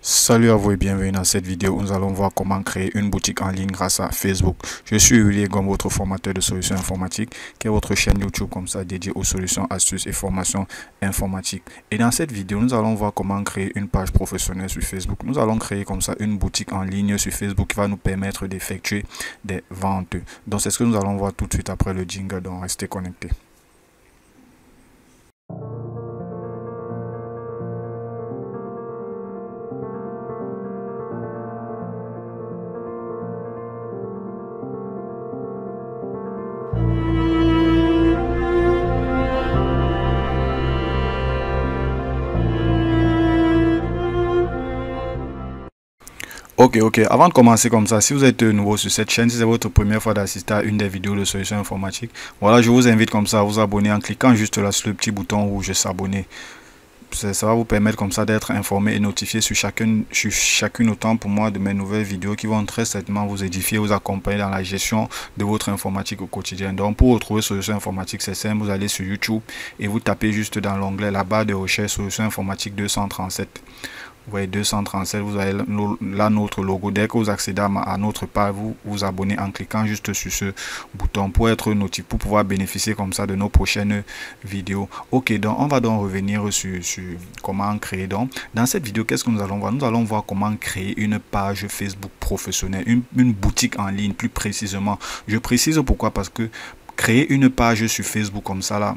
Salut à vous et bienvenue dans cette vidéo où nous allons voir comment créer une boutique en ligne grâce à Facebook. Je suis Uli Egom, votre formateur de solutions informatiques, qui est votre chaîne YouTube comme ça dédiée aux solutions, astuces et formations informatiques. Et dans cette vidéo, nous allons voir comment créer une page professionnelle sur Facebook. Nous allons créer comme ça une boutique en ligne sur Facebook qui va nous permettre d'effectuer des ventes. Donc c'est ce que nous allons voir tout de suite après le jingle, donc restez connectés. Ok, avant de commencer comme ça, si vous êtes nouveau sur cette chaîne, si c'est votre première fois d'assister à une des vidéos de solutions informatiques, voilà, je vous invite comme ça à vous abonner en cliquant juste là sur le petit bouton rouge s'abonner. Ça va vous permettre comme ça d'être informé et notifié sur chacune autant pour moi de mes nouvelles vidéos qui vont très certainement vous édifier, vous accompagner dans la gestion de votre informatique au quotidien. Donc pour retrouver solutions informatiques, c'est simple, vous allez sur YouTube et vous tapez juste dans l'onglet la barre de recherche solutions informatiques 237. Vous voyez 237, vous avez là notre logo. Dès que vous accédez à notre page, vous vous abonnez en cliquant juste sur ce bouton pour être notifié, pour pouvoir bénéficier comme ça de nos prochaines vidéos. Ok, donc on va donc revenir sur comment créer. Donc dans cette vidéo, qu'est-ce que nous allons voir? Nous allons voir comment créer une page Facebook professionnelle, une boutique en ligne plus précisément. Je précise pourquoi, parce que créer une page sur Facebook comme ça là,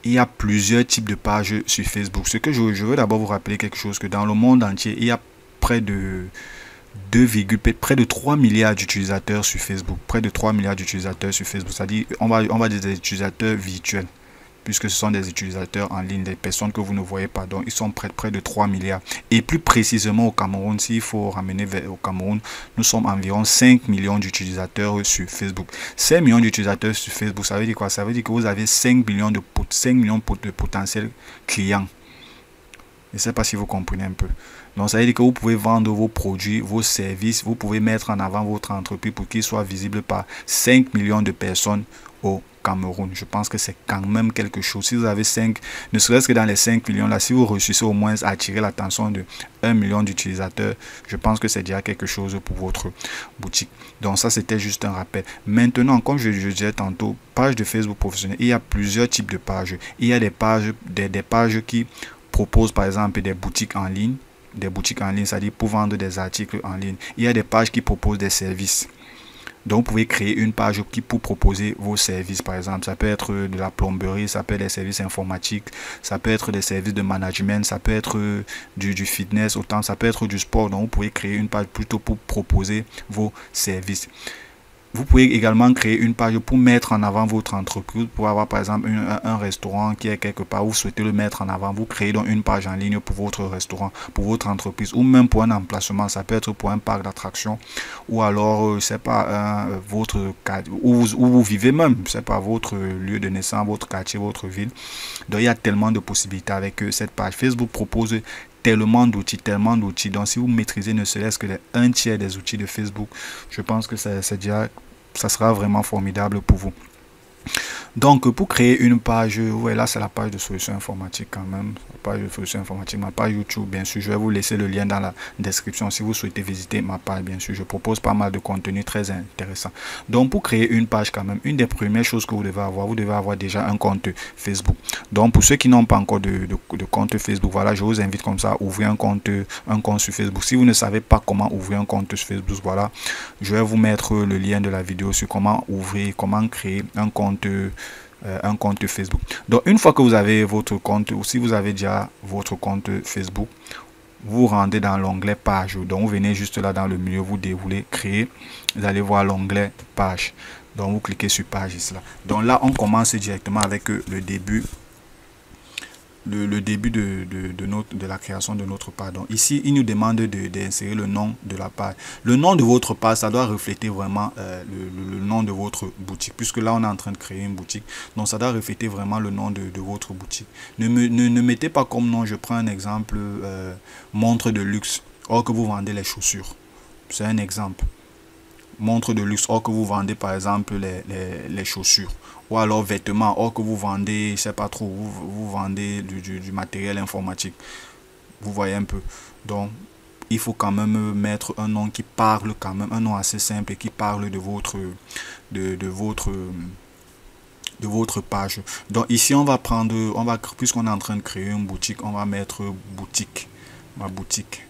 il y a plusieurs types de pages sur Facebook. Ce que je veux d'abord vous rappeler quelque chose, que dans le monde entier, il y a près de près de 3 milliards d'utilisateurs sur Facebook. Près de 3 milliards d'utilisateurs sur Facebook. C'est-à-dire, on va dire des utilisateurs virtuels, puisque ce sont des utilisateurs en ligne, des personnes que vous ne voyez pas. Donc, ils sont près de 3 milliards. Et plus précisément au Cameroun, s'il faut ramener au Cameroun, nous sommes environ 5 millions d'utilisateurs sur Facebook. 5 millions d'utilisateurs sur Facebook, ça veut dire quoi? Ça veut dire que vous avez 5 millions de potentiels clients. Je ne sais pas si vous comprenez un peu. Donc, ça veut dire que vous pouvez vendre vos produits, vos services, vous pouvez mettre en avant votre entreprise pour qu'il soit visible par 5 millions de personnes au Cameroun. Je pense que c'est quand même quelque chose. Si vous avez 5, ne serait-ce que dans les 5 millions là, si vous réussissez au moins à attirer l'attention de 1 million d'utilisateurs, je pense que c'est déjà quelque chose pour votre boutique. Donc ça, c'était juste un rappel. Maintenant, comme je disais tantôt, page de Facebook professionnelle, il y a plusieurs types de pages. Il y a des pages qui proposent par exemple des boutiques en ligne, c'est-à-dire pour vendre des articles en ligne. Il y a des pages qui proposent des services. Donc, vous pouvez créer une page qui pour proposer vos services. Par exemple, ça peut être de la plomberie, ça peut être des services informatiques, ça peut être des services de management, ça peut être du fitness, autant ça peut être du sport. Donc, vous pouvez créer une page plutôt pour proposer vos services. Vous pouvez également créer une page pour mettre en avant votre entreprise. Pour avoir par exemple un restaurant qui est quelque part, vous souhaitez le mettre en avant. Vous créez donc une page en ligne pour votre restaurant, pour votre entreprise, ou même pour un emplacement. Ça peut être pour un parc d'attractions, ou alors, je sais pas, votre où vous vivez même, je sais pas, votre lieu de naissance, votre quartier, votre ville. Donc il y a tellement de possibilités avec cette page. Facebook propose tellement d'outils. Donc si vous maîtrisez ne serait-ce que un tiers des outils de Facebook, je pense que c'est déjà, ça sera vraiment formidable pour vous. Donc, pour créer une page, ouais, là, c'est la page de solutions informatiques quand même. La page de solutions informatiques, ma page YouTube, bien sûr. Je vais vous laisser le lien dans la description si vous souhaitez visiter ma page, bien sûr. Je propose pas mal de contenu très intéressant. Donc, pour créer une page quand même, une des premières choses que vous devez avoir déjà un compte Facebook. Donc, pour ceux qui n'ont pas encore de compte Facebook, voilà, je vous invite comme ça à ouvrir un compte sur Facebook. Si vous ne savez pas comment ouvrir un compte sur Facebook, voilà, je vais vous mettre le lien de la vidéo sur comment ouvrir, comment créer un compte Facebook. Donc une fois que vous avez votre compte, ou si vous avez déjà votre compte Facebook, vous rendez dans l'onglet page. Donc vous venez juste là dans le milieu, vous déroulez créer, vous allez voir l'onglet page. Donc vous cliquez sur page ici là. Donc là on commence directement avec le début de la création de notre page. Donc ici, il nous demande d'insérer le nom de la page. Le nom de votre page, ça doit refléter vraiment le nom de votre boutique, puisque là, on est en train de créer une boutique. Donc, ça doit refléter vraiment le nom de votre boutique. Ne mettez pas comme nom, je prends un exemple, montre de luxe, or que vous vendez les chaussures. C'est un exemple. Montre de luxe, or que vous vendez par exemple les chaussures. Ou alors vêtements, or que vous vendez, je sais pas trop, vous vendez du matériel informatique. Vous voyez un peu. Donc, il faut quand même mettre un nom qui parle quand même, un nom assez simple et qui parle de votre page. Donc ici on va prendre, puisqu'on est en train de créer une boutique, on va mettre boutique, ma boutique,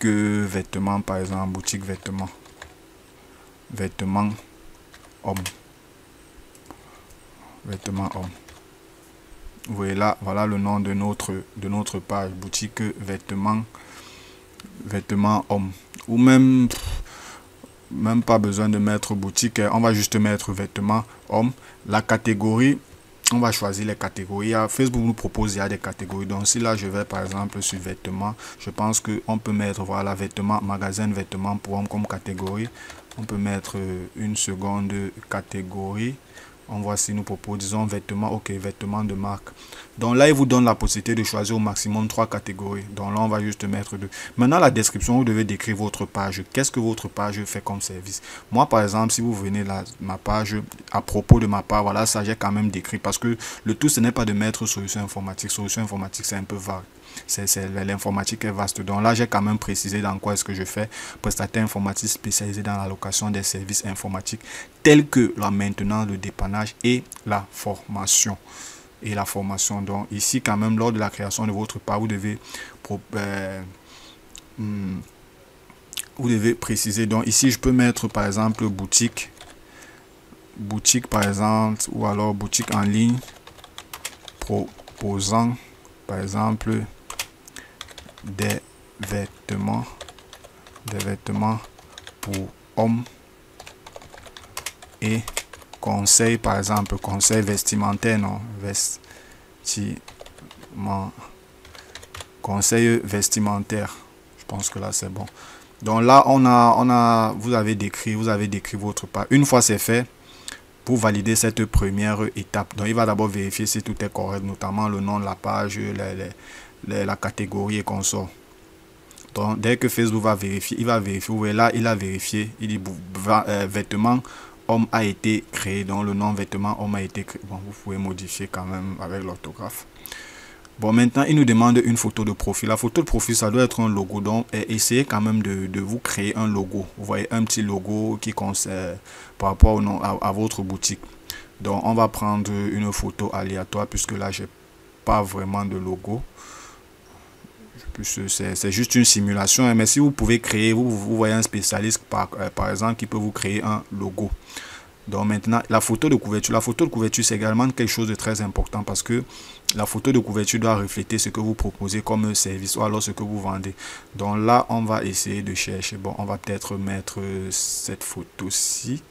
vêtements par exemple, boutique vêtements homme, vêtements homme. Vous voyez là, voilà le nom de notre page, boutique vêtements homme. Ou même pas besoin de mettre boutique, on va juste mettre vêtements homme. La catégorie, on va choisir les catégories. Facebook nous propose, il y a des catégories. Donc si là je vais par exemple sur vêtements, je pense que on peut mettre, voilà, vêtements, magasin de vêtements pour hommes comme catégorie. On peut mettre une seconde catégorie. On voit si nous propose, disons vêtements, ok, vêtements de marque. Donc là, il vous donne la possibilité de choisir au maximum 3 catégories. Donc là, on va juste mettre 2. Maintenant, la description, vous devez décrire votre page. Qu'est-ce que votre page fait comme service? Moi, par exemple, si vous venez là, ma page, à propos de ma page, voilà, ça j'ai quand même décrit. Parce que le tout, ce n'est pas de mettre solution informatique. Solution informatique, c'est un peu vague. L'informatique est vaste. Donc là, j'ai quand même précisé dans quoi est-ce que je fais. Prestataire informatique spécialisé dans la location des services informatiques tels que la maintenance, le dépannage et la formation. Donc ici, quand même, lors de la création de votre page, vous devez préciser. Donc ici, je peux mettre par exemple boutique par exemple, ou alors boutique en ligne proposant par exemple des vêtements pour hommes et conseil, par exemple conseil vestimentaire, non, conseil vestimentaire. Je pense que là c'est bon. Donc là vous avez décrit votre page. Une fois c'est fait, pour valider cette première étape, donc il va d'abord vérifier si tout est correct, notamment le nom de la page, la catégorie et consort. Donc dès que Facebook va vérifier, vous voyez là, il a vérifié, il dit vêtements homme a été créé. Donc le nom vêtements homme a été créé. Bon, vous pouvez modifier quand même avec l'orthographe. Bon, maintenant il nous demande une photo de profil. La photo de profil, ça doit être un logo. Donc essayez quand même de vous créer un logo. Vous voyez, un petit logo qui concerne par rapport au nom à votre boutique. Donc on va prendre une photo aléatoire puisque là j'ai pas vraiment de logo. C'est juste une simulation, mais si vous pouvez créer, vous voyez un spécialiste par exemple qui peut vous créer un logo. Donc maintenant, la photo de couverture. La photo de couverture, c'est également quelque chose de très important parce que la photo de couverture doit refléter ce que vous proposez comme service ou alors ce que vous vendez. Donc là, on va essayer de chercher. Bon, on va peut-être mettre cette photo-ci.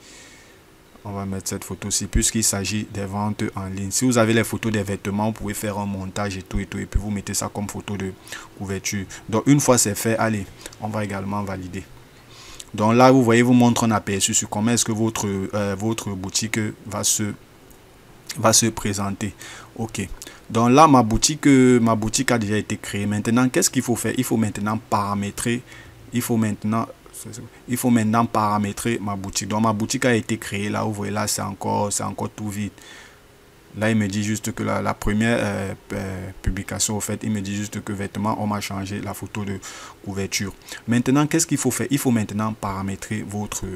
On va mettre cette photo-ci puisqu'il s'agit des ventes en ligne. Si vous avez les photos des vêtements, vous pouvez faire un montage et tout, et puis vous mettez ça comme photo de couverture. Donc une fois c'est fait, allez, on va également valider. Donc là, vous voyez, vous montre un aperçu sur comment est-ce que votre boutique va se présenter. Ok. Donc là, ma boutique a déjà été créée. Maintenant, qu'est-ce qu'il faut faire? Il faut maintenant paramétrer. Il faut maintenant paramétrer ma boutique. Donc ma boutique a été créée. Là, vous voyez, là, c'est encore tout vide. Là, il me dit juste que la première publication, au fait, il me dit juste que vêtements, on m'a changé la photo de couverture. Maintenant, qu'est-ce qu'il faut faire? Il faut maintenant paramétrer votre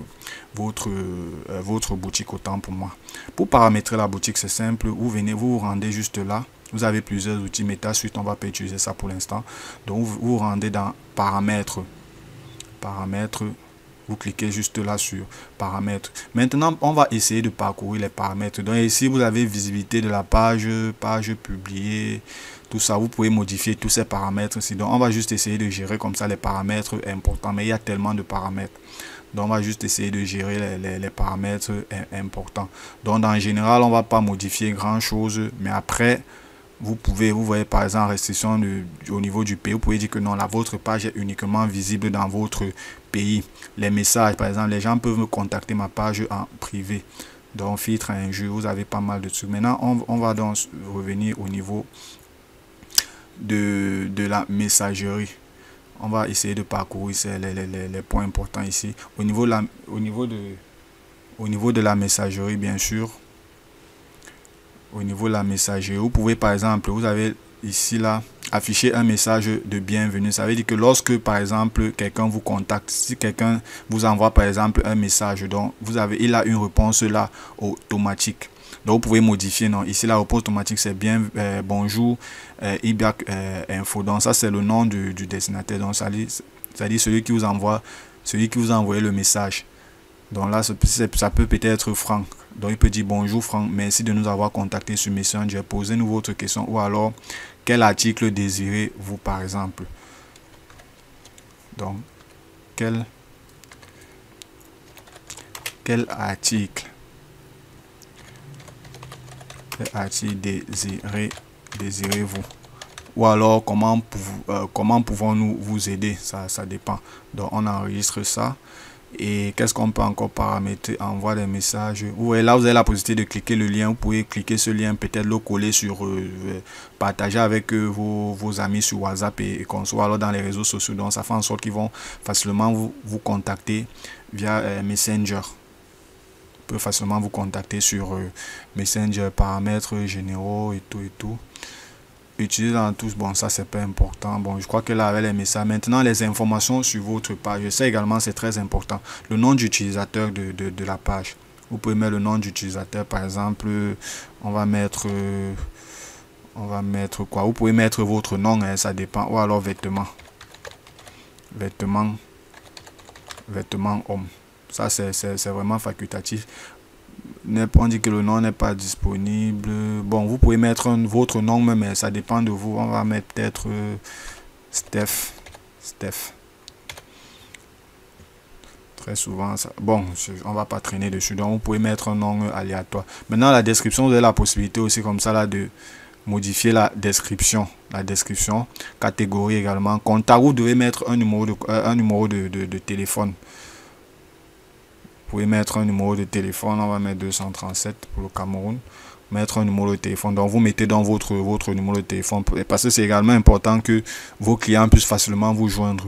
boutique, autant pour moi. Pour paramétrer la boutique, c'est simple. Vous vous rendez juste là. Vous avez plusieurs outils. MetaSuite, on va pas utiliser ça pour l'instant. Donc, vous rendez dans paramètres. Vous cliquez juste là sur paramètres. Maintenant, on va essayer de parcourir les paramètres. Donc ici, vous avez visibilité de la page publiée, tout ça. Vous pouvez modifier tous ces paramètres ici. Donc on va juste essayer de gérer comme ça les paramètres importants. Mais il y a tellement de paramètres. Donc on va juste essayer de gérer les paramètres importants. Donc en général, on va pas modifier grand chose. Mais après, vous voyez par exemple restriction au niveau du pays, vous pouvez dire que non, votre page est uniquement visible dans votre pays. Les messages, par exemple, les gens peuvent me contacter ma page en privé. Donc filtre un jeu, vous avez pas mal de trucs. Maintenant, on va donc revenir au niveau de la messagerie. On va essayer de parcourir les points importants ici. Au niveau de la messagerie, bien sûr. au niveau de la messagerie. Vous pouvez par exemple, vous avez ici là afficher un message de bienvenue. Ça veut dire que lorsque par exemple quelqu'un vous contacte, si quelqu'un vous envoie par exemple un message, donc il a une réponse là automatique. Donc vous pouvez modifier, non, ici la réponse automatique c'est bien bonjour IBIAC info. Donc ça c'est le nom du destinataire. Donc ça dit celui qui vous envoie, a envoyé le message. Donc là, ça peut peut-être Franck. Donc il peut dire bonjour Franck, merci de nous avoir contacté sur Messenger. Posez-nous votre question ou alors quel article désirez-vous par exemple. Donc quel article désirez-vous ou alors comment pouvons-nous vous aider. Ça dépend. Donc on enregistre ça. Et qu'est-ce qu'on peut encore paramétrer? Envoie des messages. Vous voyez là, vous avez la possibilité de cliquer le lien. Vous pouvez cliquer ce lien, peut-être le coller sur partager avec vos amis sur WhatsApp et soit alors dans les réseaux sociaux. Donc ça fait en sorte qu'ils vont facilement vous contacter via Messenger. Peut facilement vous contacter sur Messenger, paramètres généraux et tout. Utiliser dans tous, bon ça c'est pas important. Bon je crois que là avec les messages, maintenant les informations sur votre page, je sais également c'est très important. Le nom d'utilisateur de la page. Vous pouvez mettre le nom d'utilisateur par exemple, on va mettre quoi? Vous pouvez mettre votre nom, hein, ça dépend. Ou alors vêtements homme. Ça c'est vraiment facultatif. On dit que le nom n'est pas disponible. Bon, vous pouvez mettre votre nom, mais ça dépend de vous. On va mettre peut-être Steph. Très souvent, ça. Bon, on va pas traîner dessus. Donc, vous pouvez mettre un nom aléatoire. Maintenant, la description, vous avez la possibilité aussi comme ça là de modifier la description. Catégorie également. Contact, vous devez mettre un numéro de téléphone. Vous pouvez mettre un numéro de téléphone, on va mettre 237 pour le Cameroun. Mettre un numéro de téléphone, donc vous mettez dans votre numéro de téléphone parce que c'est également important que vos clients puissent facilement vous joindre.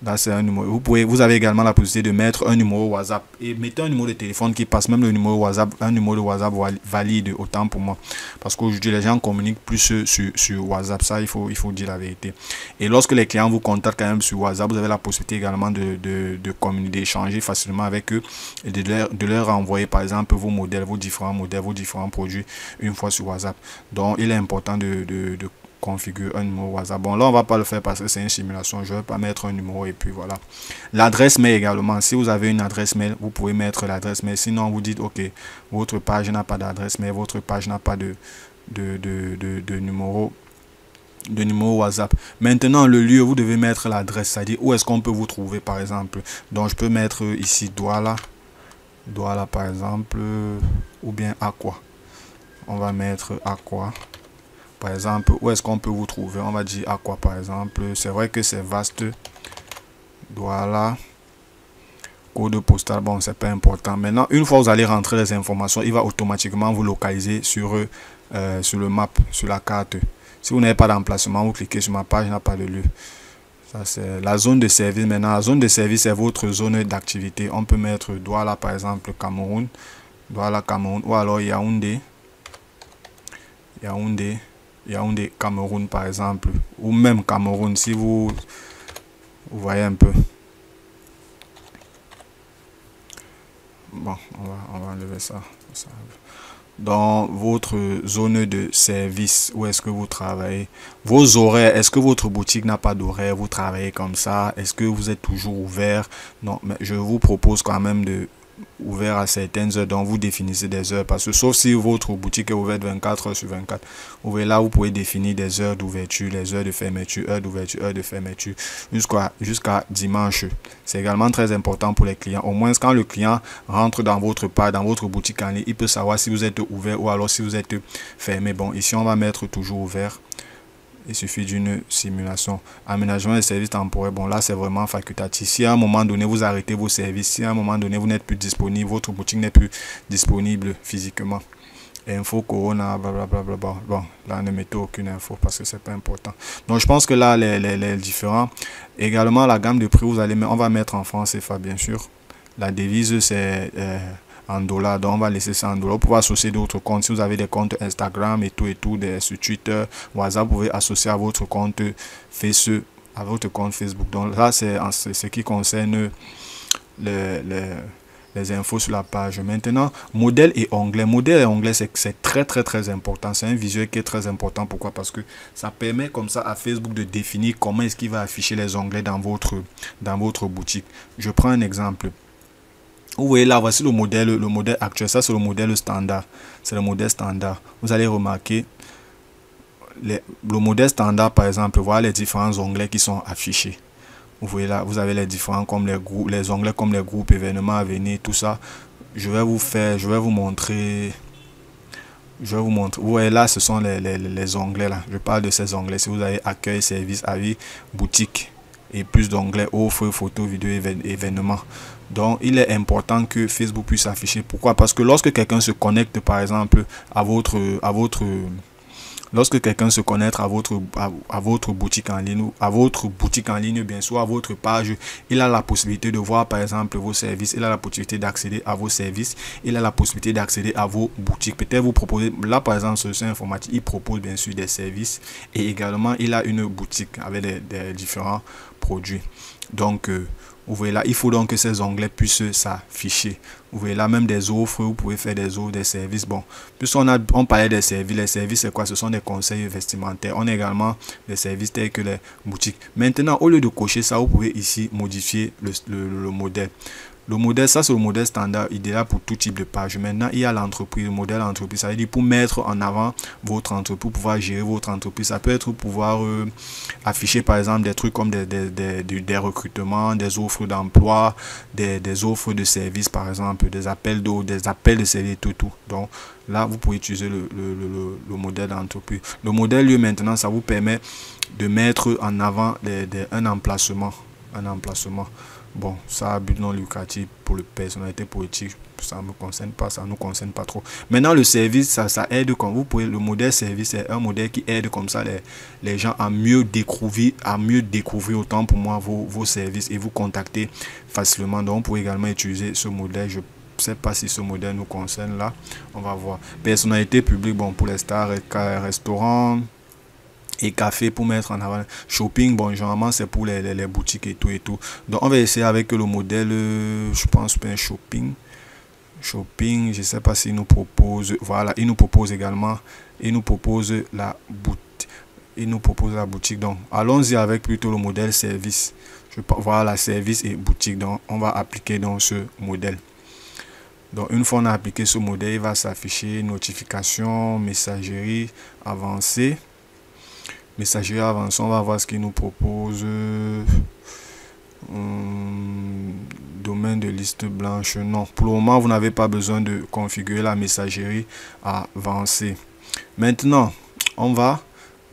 Là c'est un numéro. Vous avez également la possibilité de mettre un numéro WhatsApp et mettez un numéro de téléphone qui passe, même le numéro WhatsApp, un numéro de WhatsApp valide autant pour moi parce qu'aujourd'hui les gens communiquent plus sur WhatsApp, ça il faut dire la vérité. Et lorsque les clients vous contactent quand même sur WhatsApp, vous avez la possibilité également de communiquer, d'échanger facilement avec eux et de leur envoyer par exemple vos modèles, vos différents produits une fois sur WhatsApp. Donc il est important de configure un numéro WhatsApp. Bon là on va pas le faire parce que c'est une simulation, je vais pas mettre un numéro et puis voilà. L'adresse mail également, si vous avez une adresse mail, vous pouvez mettre l'adresse mail. Sinon vous dites ok, votre page n'a pas d'adresse mail, votre page n'a pas de numéro WhatsApp. Maintenant le lieu, vous devez mettre l'adresse, c'est-à-dire où est-ce qu'on peut vous trouver par exemple. Donc je peux mettre ici Douala par exemple, ou bien Aqua. On va mettre Aqua. Par exemple, où est-ce qu'on peut vous trouver? On va dire à quoi par exemple. C'est vrai que c'est vaste. Voilà. Code postal, bon, c'est pas important. Maintenant, une fois vous allez rentrer les informations, il va automatiquement vous localiser sur le map, sur la carte. Si vous n'avez pas d'emplacement, vous cliquez sur ma page, n'a pas de lieu. Ça, c'est la zone de service. Maintenant, la zone de service, c'est votre zone d'activité. On peut mettre Douala, par exemple, Cameroun. Douala, Cameroun. Ou alors Yaoundé, Cameroun par exemple, ou même Cameroun si vous voyez un peu. Bon, on va enlever ça. Dans votre zone de service, où est-ce que vous travaillez, vos horaires, est-ce que votre boutique n'a pas d'horaire, vous travaillez comme ça, est-ce que vous êtes toujours ouvert? Non, mais je vous propose quand même de ouvert à certaines heures, donc vous définissez des heures parce que sauf si votre boutique est ouverte 24 heures sur 24, vous voyez là vous pouvez définir des heures d'ouverture, les heures de fermeture, heures d'ouverture, heures de fermeture jusqu'à dimanche. C'est également très important pour les clients, au moins quand le client rentre dans votre page, dans votre boutique en ligne, il peut savoir si vous êtes ouvert ou alors si vous êtes fermé. Bon, ici on va mettre toujours ouvert. Il suffit d'une simulation. Aménagement des services temporaires. Bon, là, c'est vraiment facultatif. Si à un moment donné, vous arrêtez vos services, si à un moment donné, vous n'êtes plus disponible, votre boutique n'est plus disponible physiquement. Info Corona, blablabla. Bon, là, ne mettez aucune info parce que c'est pas important. Donc, je pense que là, les différents. Également, la gamme de prix, on va mettre en francs CFA, bien sûr. La devise, c'est en dollars. Donc on va laisser ça en dollars. Vous pouvez associer d'autres comptes. Si vous avez des comptes Instagram et tout, sur Twitter, WhatsApp, vous pouvez associer à votre compte Facebook, à votre compte Facebook. Donc là, c'est ce qui concerne les infos sur la page. Maintenant, modèle et onglet. Modèle et onglet, c'est très important. C'est un visuel qui est très important. Pourquoi? Parce que ça permet comme ça à Facebook de définir comment est-ce qu'il va afficher les onglets dans votre boutique. Je prends un exemple. Vous voyez là, voici le modèle actuel. Ça, c'est le modèle standard. C'est le modèle standard. Vous allez remarquer le modèle standard, par exemple, voilà les différents onglets qui sont affichés. Vous voyez là, vous avez les différents comme les groupes, les onglets comme les groupes, événements à venir, tout ça. Je vais vous montrer. Vous voyez là, ce sont les onglets là. Je parle de ces onglets. Si vous avez accueil, service, avis, boutique et plus d'onglets, offre, photo, vidéo, événements. Donc, il est important que Facebook puisse afficher. Pourquoi? Parce que lorsque quelqu'un se connecte, par exemple, lorsque quelqu'un se connecte à votre boutique en ligne, ou à votre boutique en ligne, bien sûr, à votre page, il a la possibilité de voir, par exemple, vos services. Il a la possibilité d'accéder à vos services. Il a la possibilité d'accéder à vos boutiques. Peut-être vous proposez, là, par exemple, Solutions Informatiques, il propose bien sûr des services. Et également, il a une boutique avec des différents produits. Donc, vous voyez là, il faut donc que ces onglets puissent s'afficher. Vous voyez là, même des offres, vous pouvez faire des offres, des services. Bon, puisqu'on parlait des services, les services c'est quoi? Ce sont des conseils vestimentaires. On a également des services tels que les boutiques. Maintenant, au lieu de cocher ça, vous pouvez ici modifier le modèle. Le modèle, ça c'est le modèle standard idéal pour tout type de page. Maintenant, il y a l'entreprise, le modèle entreprise. Ça veut dire pour mettre en avant votre entreprise, pour pouvoir gérer votre entreprise. Ça peut être pour pouvoir afficher par exemple des trucs comme des recrutements, des offres d'emploi, des offres de services par exemple, des appels d'eau, des appels de services, tout. Donc là, vous pouvez utiliser le modèle d'entreprise. Le modèle, lui, maintenant, ça vous permet de mettre en avant un emplacement. Bon, ça a but non lucratif pour le personnalité politique, ça ne me concerne pas, ça ne nous concerne pas trop. Maintenant, le service, ça aide comme vous pouvez, le modèle service est un modèle qui aide comme ça les gens à mieux découvrir, autant pour moi vos services et vous contacter facilement. Donc, vous pouvez également utiliser ce modèle. Je ne sais pas si ce modèle nous concerne là. On va voir. Personnalité publique, bon, pour les stars, restaurants et café pour mettre en avant. Shopping, bon, généralement c'est pour les boutiques et tout. Donc on va essayer avec le modèle, je pense bien shopping, je sais pas s'il nous propose, voilà, il nous propose également, il nous propose la boutique. Donc allons-y avec plutôt le modèle service. Voilà, service et boutique. Donc on va appliquer dans ce modèle. Donc une fois on a appliqué ce modèle, il va s'afficher notification, messagerie avancée. Messagerie avancée, on va voir ce qu'il nous propose. Domaine de liste blanche, non. Pour le moment, vous n'avez pas besoin de configurer la messagerie avancée. Maintenant, on va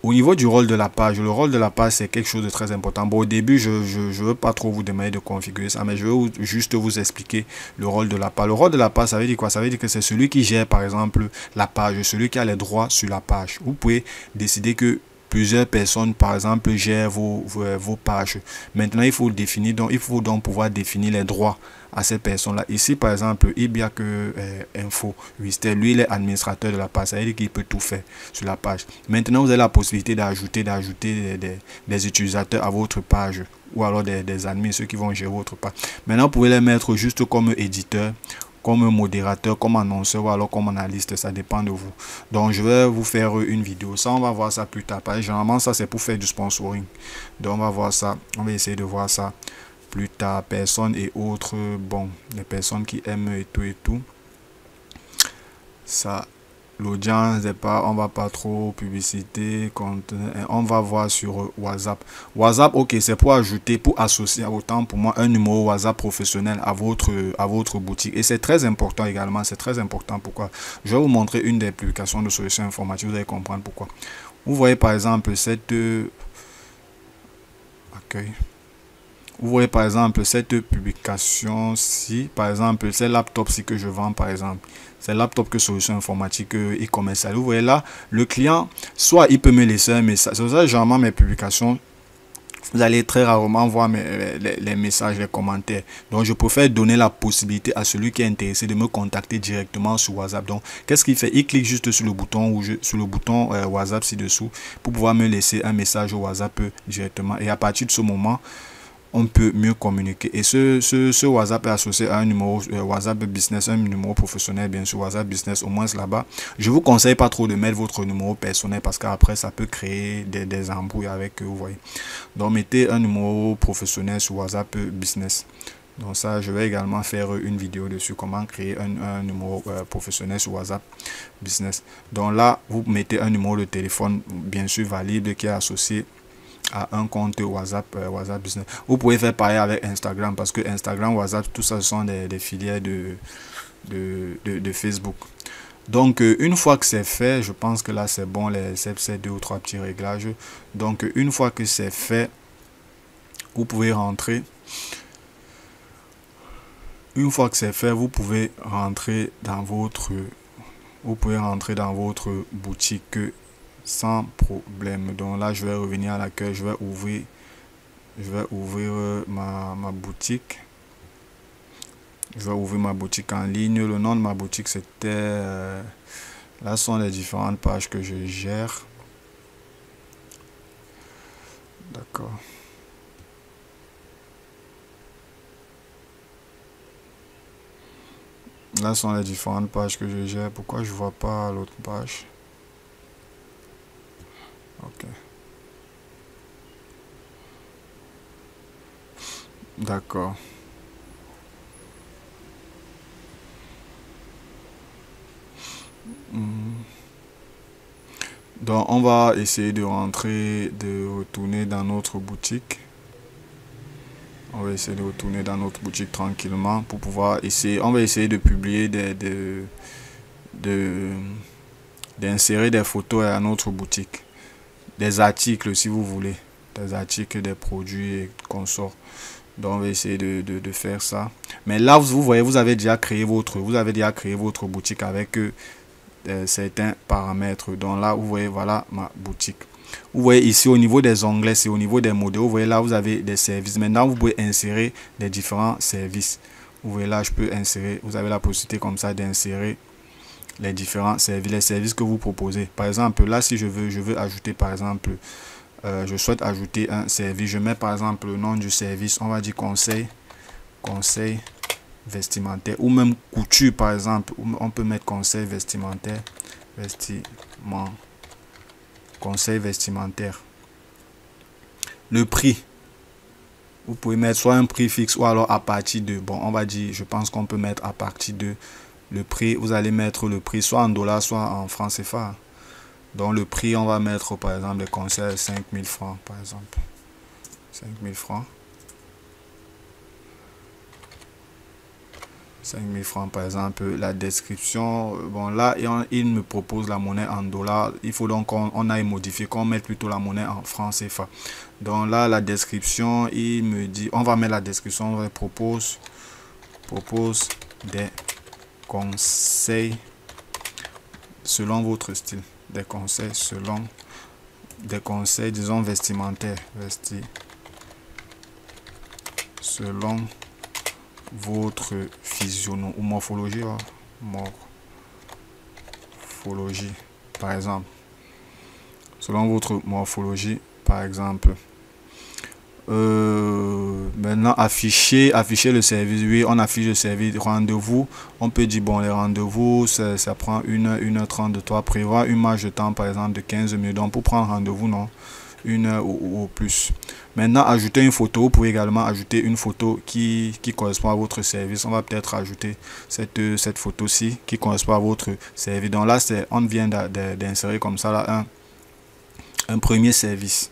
au niveau du rôle de la page. Le rôle de la page, c'est quelque chose de très important. Bon, au début, je ne veux pas trop vous demander de configurer ça, mais je vais juste vous expliquer le rôle de la page. Le rôle de la page, ça veut dire quoi? Ça veut dire que c'est celui qui gère, par exemple, la page, celui qui a les droits sur la page. Vous pouvez décider que plusieurs personnes, par exemple, gèrent vos pages. Maintenant, il faut donc pouvoir définir les droits à ces personnes-là. Ici, par exemple, il y a que Info Wister, lui, il est administrateur de la page. Ça veut dire qu'il peut tout faire sur la page. Maintenant, vous avez la possibilité d'ajouter des utilisateurs à votre page, ou alors des admins, ceux qui vont gérer votre page. Maintenant, vous pouvez les mettre juste comme éditeur, comme modérateur, comme annonceur ou alors comme analyste, ça dépend de vous. Donc je vais vous faire une vidéo, ça on va voir ça plus tard. Généralement ça c'est pour faire du sponsoring. Donc on va voir ça, on va essayer de voir ça plus tard. Personnes et autres, bon, les personnes qui aiment et tout. Ça, l'audience n'est pas, on va pas trop publicité, contenu, on va voir sur WhatsApp. WhatsApp, ok, c'est pour ajouter, pour associer autant pour moi un numéro WhatsApp professionnel à votre boutique. Et c'est très important également, c'est très important. Pourquoi? Je vais vous montrer une des publications de Solutions Informatiques, vous allez comprendre pourquoi. Vous voyez par exemple cette vous voyez par exemple cette publication-ci, par exemple, c'est laptop-ci que je vends par exemple. C'est laptop que Solutions Informatiques e-commercial. Vous voyez là, le client, soit il peut me laisser un message. C'est ça, généralement mes publications vous allez très rarement voir les messages, les commentaires. Donc, je préfère donner la possibilité à celui qui est intéressé de me contacter directement sur WhatsApp. Donc, qu'est-ce qu'il fait? Il clique juste sur le bouton rouge, sur le bouton WhatsApp ci-dessous pour pouvoir me laisser un message au WhatsApp directement. Et à partir de ce moment, on peut mieux communiquer. Et ce WhatsApp est associé à un numéro WhatsApp Business, un numéro professionnel, bien sûr, WhatsApp Business, au moins là-bas. Je vous conseille pas trop de mettre votre numéro personnel parce qu'après, ça peut créer des embrouilles avec eux, vous voyez. Donc, mettez un numéro professionnel sur WhatsApp Business. Donc ça, je vais également faire une vidéo dessus, comment créer un numéro professionnel sur WhatsApp Business. Donc là, vous mettez un numéro de téléphone, bien sûr, valide, qui est associé à un compte WhatsApp, WhatsApp Business. Vous pouvez faire pareil avec Instagram parce que Instagram, WhatsApp, tout ça, ce sont des filières de Facebook. Donc, une fois que c'est fait, je pense que là, c'est bon, ces deux ou trois petits réglages. Donc, une fois que c'est fait, vous pouvez rentrer. Une fois que c'est fait, vous pouvez rentrer dans votre boutique sans problème. Donc là, je vais revenir à l'accueil, je vais ouvrir ma boutique. Je vais ouvrir ma boutique en ligne. Le nom de ma boutique, c'était là sont les différentes pages que je gère. D'accord. Là sont les différentes pages que je gère. Pourquoi je vois pas l'autre page? Ok. D'accord. Donc on va essayer de retourner dans notre boutique. On va essayer de retourner dans notre boutique tranquillement pour pouvoir essayer. On va essayer de publier d'insérer des photos à notre boutique. Des articles si vous voulez. Des articles, des produits et consorts. Donc on va essayer de faire ça. Mais là vous voyez, vous avez déjà créé votre boutique avec certains paramètres. Donc là vous voyez, voilà ma boutique. Vous voyez ici au niveau des onglets, c'est au niveau des modèles. Vous voyez là vous avez des services. Maintenant vous pouvez insérer des différents services. Vous voyez là je peux insérer. Vous avez la possibilité comme ça d'insérer les différents services, les services que vous proposez. Par exemple là si je veux ajouter par exemple je souhaite ajouter un service. Je mets par exemple le nom du service. On va dire conseil vestimentaire ou même couture par exemple. On peut mettre conseil vestimentaire, conseil vestimentaire. Le prix, vous pouvez mettre soit un prix fixe ou alors à partir de, bon on va dire, je pense qu'on peut mettre à partir de le prix. Vous allez mettre le prix soit en dollars soit en francs CFA. Donc le prix, on va mettre par exemple les conseils 5000 francs par exemple. 5000 francs. 5000 francs par exemple. La description, bon là il me propose la monnaie en dollars. Il faut donc qu'on aille modifier, qu'on mette plutôt la monnaie en francs CFA. Donc là la description, il me dit, on va mettre la description, on propose des conseils selon votre style. Des conseils disons vestimentaires, selon votre physionomie ou morphologie, morphologie par exemple, selon votre morphologie par exemple. Maintenant afficher le service. Oui, on affiche le service. Rendez-vous, on peut dire bon, les rendez-vous ça prend 1h30 de toi. Prévoir une marge de temps par exemple de 15 minutes. Donc pour prendre rendez-vous, non, 1 heure ou plus. Maintenant ajouter une photo. Vous pouvez également ajouter une photo qui correspond à votre service. On va peut-être ajouter cette photo-ci qui correspond à votre service. Donc là on vient d'insérer comme ça là un premier service.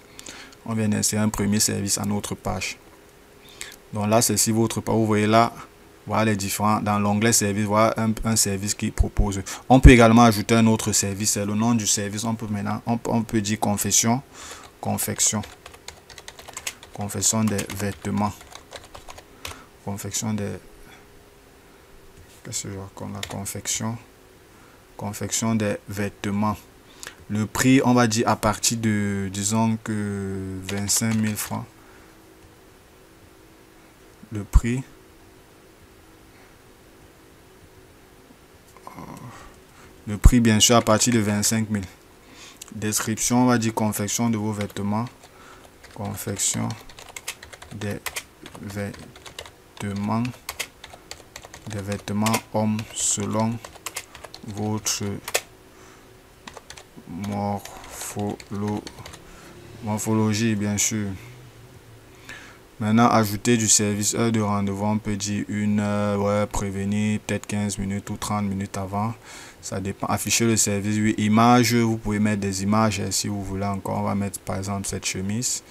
On vient d'insérer un premier service à notre page. Donc là, c'est si votre page, vous voyez là, voilà les différents, dans l'onglet service, voilà un service qui propose. On peut également ajouter un autre service, c'est le nom du service. On peut maintenant, on peut dire confection des vêtements. Confection des, qu'est-ce que je vois comme la confection des vêtements. Le prix, on va dire à partir de, disons que 25 000 francs. le prix. Le prix, bien sûr, à partir de 25 000. Description, on va dire confection de vos vêtements. Confection des vêtements. Des vêtements hommes selon votre morphologie, bien sûr. Maintenant, ajouter du service, heure de rendez-vous, on peut dire 1 heure, ouais, prévenir peut-être 15 minutes ou 30 minutes avant. Ça dépend. Afficher le service, oui. Image, vous pouvez mettre des images si vous voulez encore. On va mettre par exemple cette chemise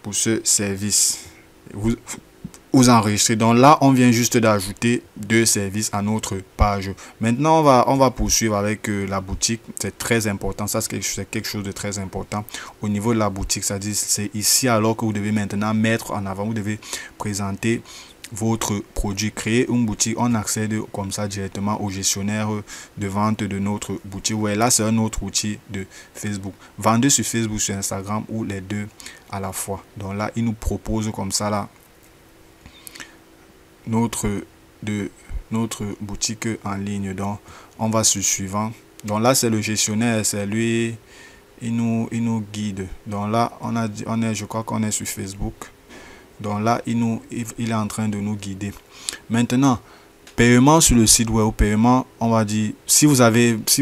pour ce service. Vous enregistrez. Donc là, on vient juste d'ajouter 2 services à notre page. Maintenant, on va poursuivre avec la boutique. C'est très important. Ça, c'est quelque chose de très important. Au niveau de la boutique, c'est ici alors que vous devez maintenant mettre en avant. Vous devez présenter votre produit. Créer une boutique. On accède comme ça directement au gestionnaire de vente de notre boutique. Ouais, là, c'est un autre outil de Facebook. Vendez sur Facebook, sur Instagram ou les deux à la fois. Donc là, il nous propose comme ça là notre boutique en ligne. Donc on va sur suivant. Donc là c'est le gestionnaire, c'est lui, il nous guide. Donc là je crois qu'on est sur Facebook. Donc là il est en train de nous guider. Maintenant, paiement sur le site web, paiement, on va dire, si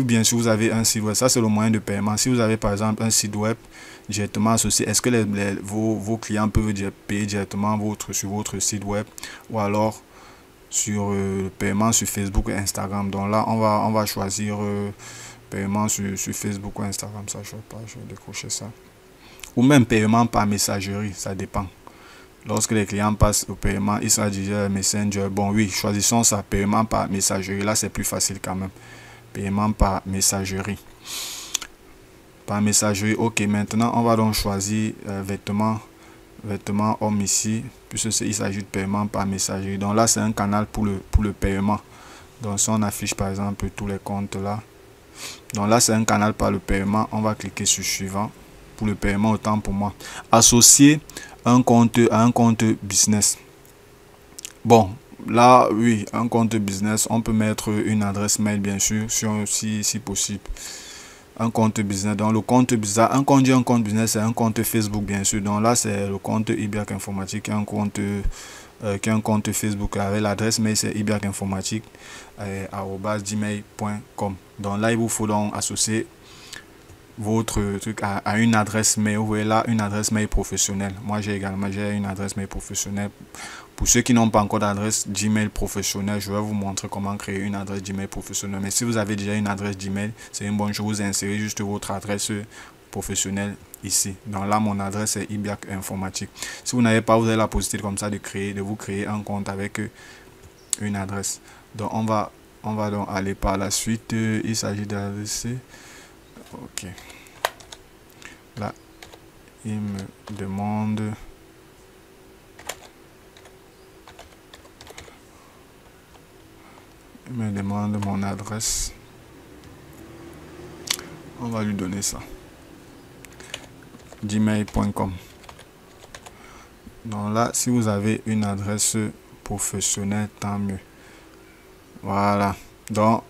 bien sûr vous avez un site web, ça c'est le moyen de paiement. Si vous avez par exemple un site web directement associé, est-ce que vos clients peuvent payer directement sur votre site web, ou alors sur le paiement sur Facebook et Instagram. Donc là on va choisir paiement sur Facebook ou Instagram. Ça, je vais décrocher ça, ou même paiement par messagerie, ça dépend. Lorsque les clients passent au paiement, il sera déjà Messenger. Bon, oui, choisissons ça, paiement par messagerie. Là, c'est plus facile quand même. Paiement par messagerie. Par messagerie, ok. Maintenant, on va donc choisir vêtements hommes ici, puisqu'il s'agit de paiement par messagerie. Donc là, c'est un canal pour le paiement. Donc si on affiche par exemple tous les comptes là. Donc là, c'est un canal par le paiement. On va cliquer sur suivant. Pour le paiement, autant pour moi. Associer un compte à un compte business. Bon, là, oui, un compte business, on peut mettre une adresse mail, bien sûr, si possible. Un compte business. Donc, le compte business, un compte business, c'est un compte Facebook, bien sûr. Donc là, c'est le compte Ibiac Informatique, un compte Facebook avec l'adresse mail, c'est Ibiac Informatique @gmail.com. Donc là, il vous faut donc associer votre truc à une adresse mail. Vous voyez là, une adresse mail professionnelle. Moi j'ai une adresse mail professionnelle. Pour ceux qui n'ont pas encore d'adresse Gmail professionnelle, je vais vous montrer comment créer une adresse Gmail professionnelle. Mais si vous avez déjà une adresse Gmail, c'est une bonne chose. Vous insérez juste votre adresse professionnelle ici. Donc là, mon adresse est Ibiac Informatique. Si vous n'avez pas, vous avez la possibilité comme ça de vous créer un compte avec une adresse. Donc on va donc aller par la suite. Il s'agit d'adresser. Ok. Là, il me demande mon adresse. On va lui donner ça. gmail.com. Donc là, si vous avez une adresse professionnelle, tant mieux. Voilà. Donc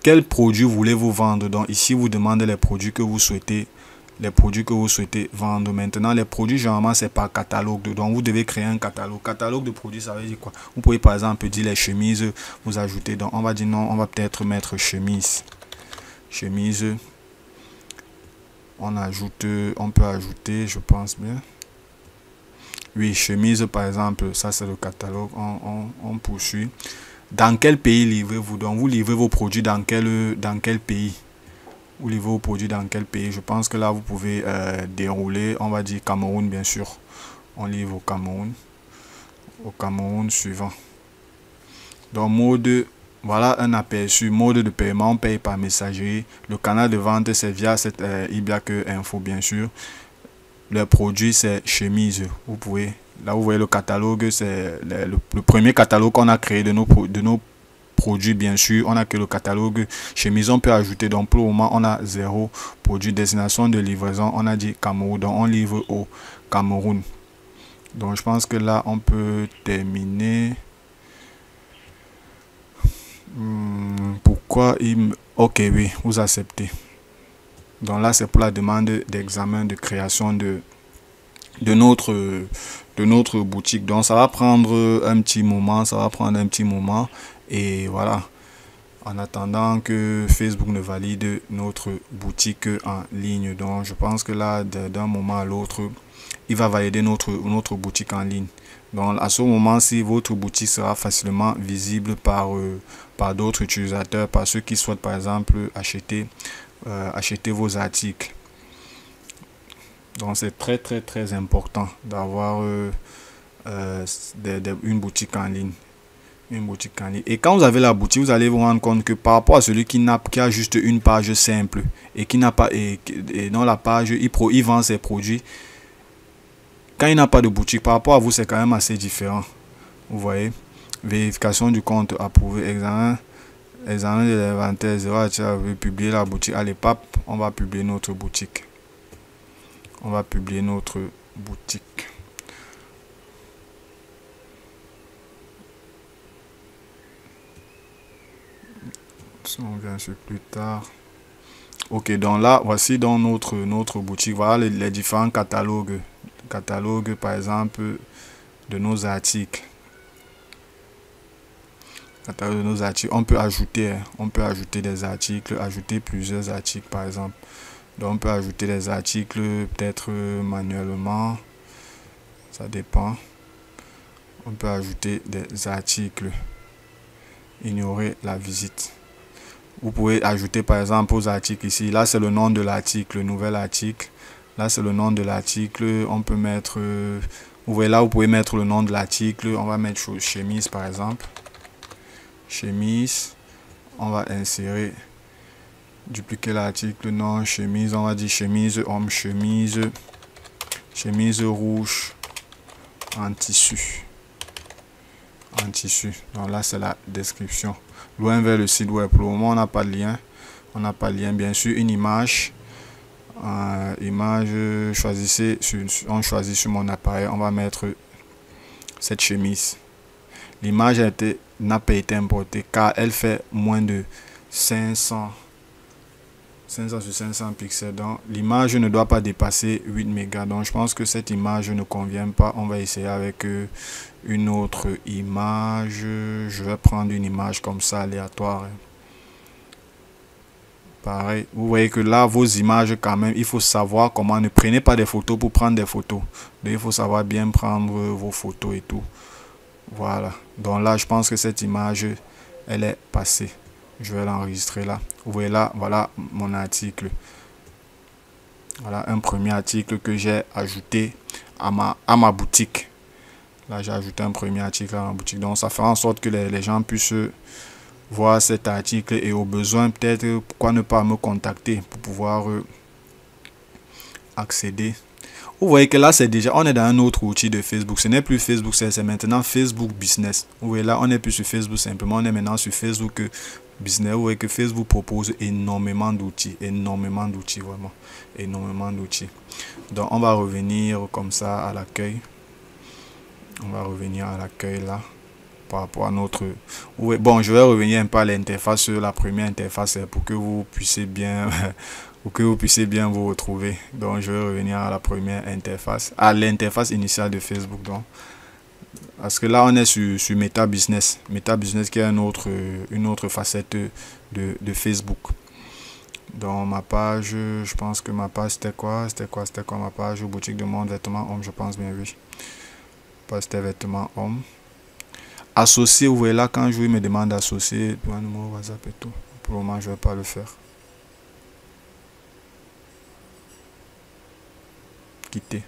quel produit voulez-vous vendre? Donc ici vous demandez les produits que vous souhaitez vendre. Maintenant les produits généralement c'est par catalogue. Donc vous devez créer un catalogue de produits. Ça veut dire quoi? Vous pouvez par exemple dire les chemises, vous ajoutez. Donc on va dire non, on va peut-être mettre chemise. On peut ajouter, je pense bien. Oui, chemise par exemple, ça c'est le catalogue. On poursuit. Dans quel pays livrez-vous? Donc vous livrez vos produits dans quel pays? Vous livrez vos produits dans quel pays? Je pense que là vous pouvez dérouler. On va dire Cameroun, bien sûr. On livre au Cameroun. Suivant. Donc mode, voilà un aperçu. Mode de paiement, on paye par messagerie. Le canal de vente c'est via cette Ibiac Info, bien sûr. Le produit c'est chemise. Vous pouvez, là vous voyez le catalogue, c'est le premier catalogue qu'on a créé de nos produits, bien sûr. On a que le catalogue chemise. On peut ajouter. Donc pour le moment on a 0 produit. Destination de livraison, on a dit Cameroun. Donc on livre au Cameroun. Donc je pense que là on peut terminer. Pourquoi il... Ok, oui, vous acceptez. Donc là c'est pour la demande d'examen de création de notre boutique. Donc ça va prendre un petit moment, et voilà, en attendant que Facebook ne valide notre boutique en ligne. Donc je pense que là d'un moment à l'autre il va valider notre boutique en ligne. Donc à ce moment-ci, votre boutique sera facilement visible par d'autres utilisateurs, par ceux qui souhaitent par exemple acheter vos articles. Donc c'est très important d'avoir une boutique en ligne. Et quand vous avez la boutique, vous allez vous rendre compte que par rapport à celui qui a juste une page simple et qui n'a pas et dans la page il vend ses produits, quand il n'a pas de boutique, par rapport à vous, c'est quand même assez différent. Vous voyez, vérification du compte approuvé, examen de l'inventaire, 0, publier la boutique. Allez, pap, on va publier notre boutique. On vient sur plus tard. Ok, donc là, voici dans notre boutique. Voilà les différents catalogues. Par exemple, de nos articles. Catalogue de nos articles. On peut ajouter des articles, ajouter plusieurs articles par exemple. Donc on peut ajouter des articles peut-être manuellement. Ça dépend. On peut ajouter des articles. Ignorer la visite. Vous pouvez ajouter par exemple aux articles ici. Là c'est le nom de l'article, nouvel article. Là c'est le nom de l'article. On peut mettre, vous voyez là, vous pouvez mettre le nom de l'article. On va mettre chemise par exemple. Chemise. On va insérer, dupliquer l'article, non, chemise. On va dire chemise homme, chemise rouge en tissu. Donc là c'est la description. Loin vers le site web. Pour le moment on n'a pas de lien. Bien sûr une image. Choisissez, on choisit sur mon appareil. On va mettre cette chemise. L'image n'a pas été importée car elle fait moins de 500 sur 500 pixels. Donc l'image ne doit pas dépasser 8 mégas. Donc je pense que cette image ne convient pas. On va essayer avec une autre image. Je vais prendre une image comme ça aléatoire. Pareil, vous voyez que là vos images quand même, il faut savoir comment. Ne prenez pas des photos pour prendre des photos. Donc, il faut savoir bien prendre vos photos et tout. Voilà, donc là je pense que cette image elle est passée. Je vais l'enregistrer là. Vous voyez là, voilà mon article. Voilà un premier article que j'ai ajouté à ma boutique. Là j'ai ajouté un premier article à ma boutique. Donc ça fera en sorte que les gens puissent voir cet article et au besoin peut-être pourquoi ne pas me contacter pour pouvoir accéder. Vous voyez que là c'est déjà, on est dans un autre outil de Facebook. Ce n'est plus Facebook, c'est maintenant Facebook Business. Vous voyez là, on n'est plus sur Facebook simplement, on est maintenant sur Facebook Business. Vous voyez que Facebook propose énormément d'outils, vraiment, énormément d'outils. Donc on va revenir comme ça à l'accueil. Là. Par rapport à notre... Oui, bon, je vais revenir un peu à l'interface. La première interface pour que vous puissiez bien vous retrouver. Donc je vais revenir à la première interface, à l'interface initiale de Facebook. Donc parce que là on est sur Meta Business qui est une autre facette de Facebook. Dans ma page, je pense que ma page c'était quoi ma page? Boutique de mode vêtements hommes, je pense bien, oui. Pas c'était vêtements hommes. Associer, vous voyez là, quand je me demande d'associer pour un numéro WhatsApp et tout. Pour le moment, je ne vais pas le faire. Quitter.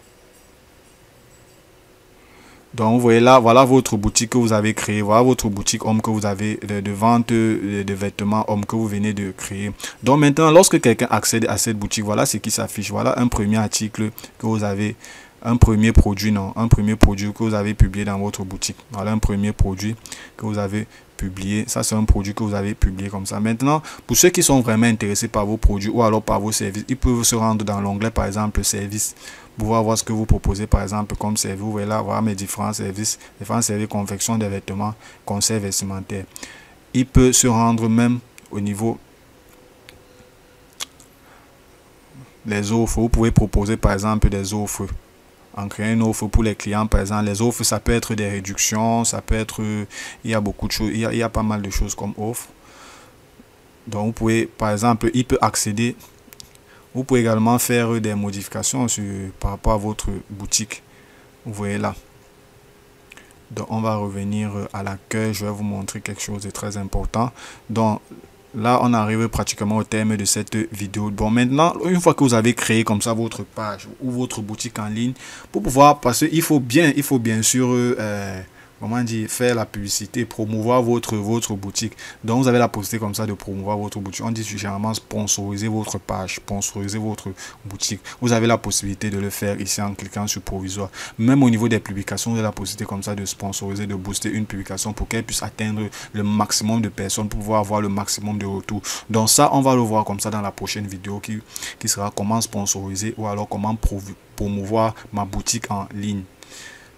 Donc, vous voyez là, voilà votre boutique que vous avez créée. Voilà votre boutique homme que vous avez de vente de vêtements hommes que vous venez de créer. Donc, maintenant, lorsque quelqu'un accède à cette boutique, voilà ce qui s'affiche. Voilà un premier article que vous avez un premier produit, non, un premier produit que vous avez publié dans votre boutique. Voilà un premier produit que vous avez publié. Ça, c'est un produit que vous avez publié comme ça. Maintenant, pour ceux qui sont vraiment intéressés par vos produits ou alors par vos services, ils peuvent se rendre dans l'onglet, par exemple, services. Pour voir ce que vous proposez, par exemple, comme service. Vous voyez là, voir mes différents services, confection des vêtements, conseils vestimentaires. Il peut se rendre même au niveau des offres. Vous pouvez proposer, par exemple, des offres. En créant une offre pour les clients, par exemple, les offres, ça peut être des réductions, ça peut être, il y a beaucoup de choses, il y a pas mal de choses comme offres. Donc, vous pouvez, par exemple, il peut accéder. Vous pouvez également faire des modifications par rapport à votre boutique. Vous voyez là. Donc, on va revenir à l'accueil. Je vais vous montrer quelque chose de très important. Donc, là, on arrive pratiquement au terme de cette vidéo. Bon, maintenant, une fois que vous avez créé comme ça votre page ou votre boutique en ligne, pour pouvoir, parce qu'il faut bien sûr, comment dire, faire la publicité, promouvoir votre boutique. Donc, vous avez la possibilité comme ça de promouvoir votre boutique. On dit généralement sponsoriser votre page, sponsoriser votre boutique. Vous avez la possibilité de le faire ici en cliquant sur provisoire. Même au niveau des publications, vous avez la possibilité comme ça de sponsoriser, de booster une publication pour qu'elle puisse atteindre le maximum de personnes, pour pouvoir avoir le maximum de retours. Donc ça, on va le voir comme ça dans la prochaine vidéo qui sera comment sponsoriser ou alors comment promouvoir ma boutique en ligne.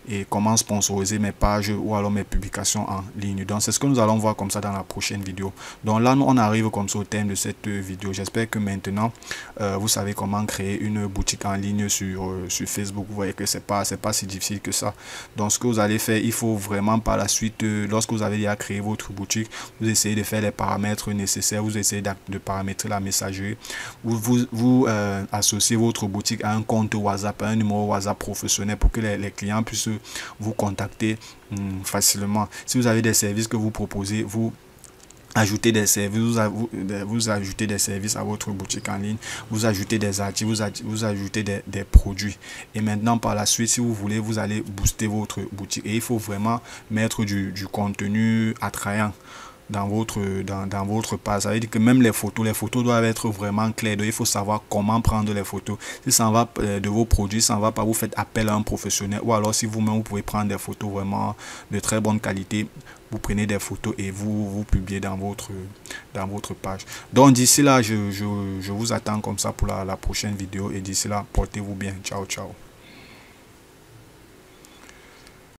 Et comment sponsoriser mes pages ou alors mes publications en ligne. Donc c'est ce que nous allons voir comme ça dans la prochaine vidéo. Donc là, nous on arrive comme ça au thème de cette vidéo. J'espère que maintenant vous savez comment créer une boutique en ligne sur Facebook. Vous voyez que c'est pas si difficile que ça. Donc ce que vous allez faire, il faut vraiment par la suite, lorsque vous avez déjà créé votre boutique, vous essayez de faire les paramètres nécessaires. Vous essayez de paramétrer la messagerie. Vous associez votre boutique à un compte WhatsApp, à un numéro WhatsApp professionnel pour que les clients puissent vous contacter facilement. Si vous avez des services que vous proposez, vous ajoutez des services, vous ajoutez des services à votre boutique en ligne, vous ajoutez des articles, vous ajoutez des produits. Et maintenant par la suite, si vous voulez, vous allez booster votre boutique. Et il faut vraiment mettre du contenu attrayant dans votre page. Ça veut dire que même les photos doivent être vraiment claires. Donc il faut savoir comment prendre les photos. Si ça en va de vos produits, ça en va pas, vous faites appel à un professionnel, ou alors si vous-même vous pouvez prendre des photos vraiment de très bonne qualité, vous prenez des photos et vous publiez dans votre page. Donc d'ici là, je vous attends comme ça pour la prochaine vidéo, et d'ici là, portez-vous bien. Ciao, ciao.